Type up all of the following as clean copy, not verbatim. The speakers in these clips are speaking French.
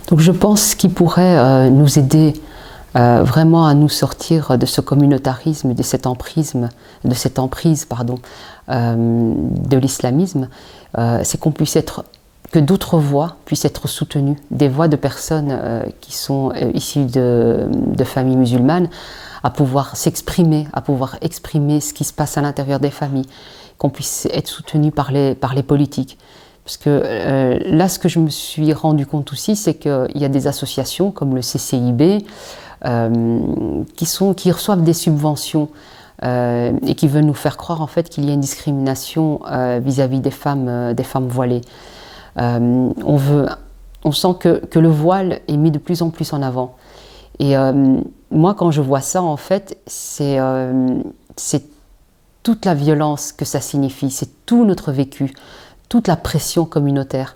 Donc je pense qu'il pourrait nous aider vraiment à nous sortir de ce communautarisme, de cette emprise, de l'islamisme, c'est qu'on puisse être, que d'autres voix puissent être soutenues, des voix de personnes qui sont issues de familles musulmanes, à pouvoir s'exprimer, à pouvoir exprimer ce qui se passe à l'intérieur des familles, qu'on puisse être soutenu par les politiques. Parce que là, ce que je me suis rendu compte aussi, c'est qu'il y a des associations comme le CCIB qui reçoivent des subventions et qui veulent nous faire croire en fait qu'il y a une discrimination vis-à-vis des femmes voilées. On sent que le voile est mis de plus en plus en avant. Et moi, quand je vois ça, en fait, c'est toute la violence que ça signifie, c'est tout notre vécu, toute la pression communautaire.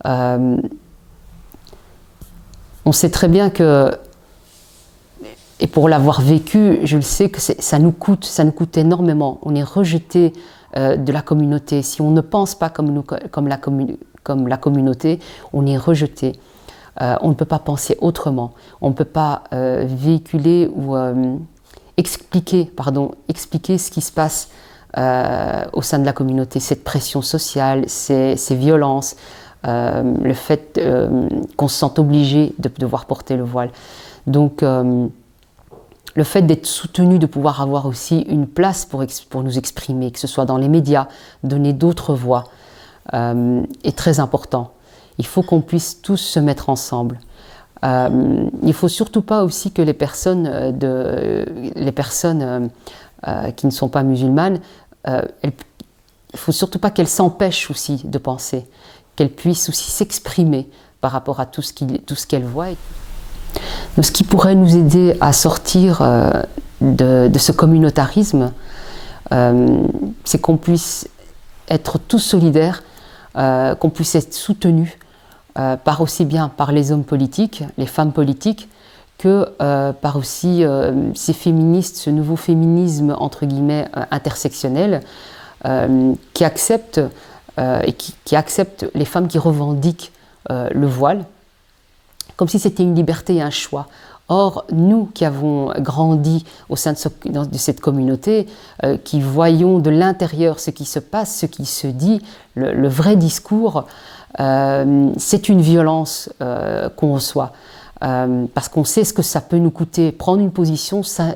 On sait très bien que, et pour l'avoir vécu, je le sais que ça nous coûte énormément. On est rejeté de la communauté. Si on ne pense pas comme la communauté, on est rejeté. On ne peut pas penser autrement. On ne peut pas véhiculer ou expliquer ce qui se passe au sein de la communauté, cette pression sociale, ces violences, le fait qu'on se sente obligé de devoir porter le voile. Donc, le fait d'être soutenu, de pouvoir avoir aussi une place pour nous exprimer, que ce soit dans les médias, donner d'autres voix, est très important. Il faut qu'on puisse tous se mettre ensemble. Il ne faut surtout pas aussi que les personnes qui ne sont pas musulmanes, il ne faut surtout pas qu'elles s'empêchent aussi de penser, qu'elles puissent aussi s'exprimer par rapport à tout ce qu'elles voient. Donc, ce qui pourrait nous aider à sortir de ce communautarisme, c'est qu'on puisse être tous solidaires, qu'on puisse être soutenus aussi bien par les hommes politiques, les femmes politiques, que par aussi ces féministes, ce nouveau féminisme entre guillemets intersectionnel qui accepte qui accepte les femmes qui revendiquent le voile, comme si c'était une liberté et un choix. Or, nous qui avons grandi au sein de cette communauté, qui voyons de l'intérieur ce qui se passe, ce qui se dit, le vrai discours, c'est une violence qu'on reçoit. Parce qu'on sait ce que ça peut nous coûter. Prendre une position, ça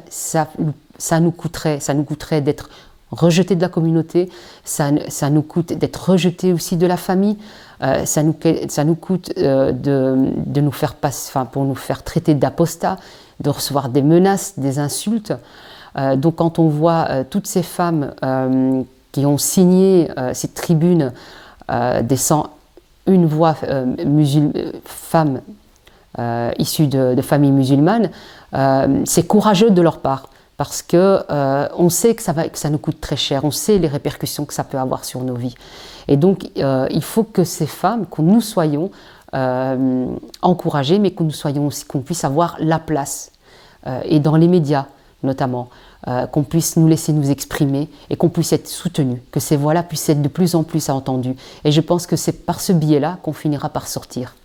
nous coûterait d'être rejeté de la communauté, ça nous coûte d'être rejeté aussi de la famille, ça nous coûte de nous faire pour nous faire traiter d'apostats, de recevoir des menaces, des insultes. Donc quand on voit toutes ces femmes qui ont signé cette tribune des 101 voix femmes issues de familles musulmanes, c'est courageux de leur part. Parce que on sait que ça nous coûte très cher, on sait les répercussions que ça peut avoir sur nos vies. Et donc, il faut que ces femmes, que nous soyons encouragées, mais que nous soyons aussi, qu'on puisse avoir la place, et dans les médias notamment, qu'on puisse nous laisser nous exprimer et qu'on puisse être soutenus, que ces voix-là puissent être de plus en plus entendues. Et je pense que c'est par ce biais-là qu'on finira par sortir.